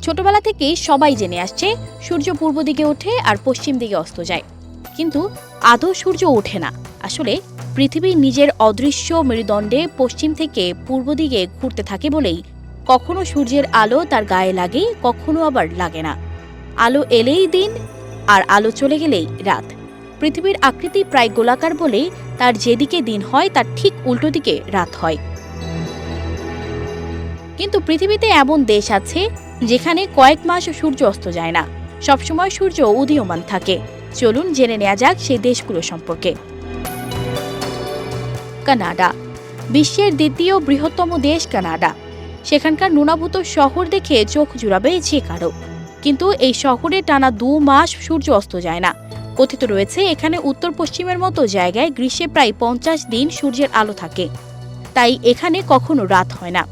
ছোটবেলা থেকেই সবাই জেনে আসছে সূর্য পূর্ব দিকে ওঠে আর পশ্চিম দিকে অস্ত যায়। কিন্তু আদৌ সূর্য ওঠে না। আসলে পৃথিবী নিজের অদৃশ্য মেরুদণ্ডে পশ্চিম থেকে পূর্ব দিকে ঘুরতে থাকে বলেই কখনো সূর্যের আলো তার গায়ে লাগে, কখনো আবার লাগে না। আলো এলেই দিন আর আলো চলে গেলেই রাত। পৃথিবীর আকৃতি প্রায় গোলাকার বলেই তার যেদিকে দিন হয় তার ঠিক উল্টো দিকে রাত হয়। কিন্তু পৃথিবীতে এমন দেশ আছে যেখানে কয়েক মাস সূর্য অস্ত যায় না, সবসময় সূর্য উদীয়মান থাকে। চলুন জেনে নেওয়া যাক সেই দেশগুলো সম্পর্কে। কানাডা বিশ্বের দ্বিতীয় বৃহত্তম দেশ কানাডা। সেখানকার নুনাভূত শহর দেখে চোখ জুড়াবে যে কারো। কিন্তু এই শহরে টানা 2 মাস সূর্য অস্ত যায় না। কথিত রয়েছে এখানে উত্তর পশ্চিমের মতো জায়গায় গ্রীষ্মে প্রায় 50 দিন সূর্যের আলো থাকে, তাই এখানে কখনো রাত হয় না।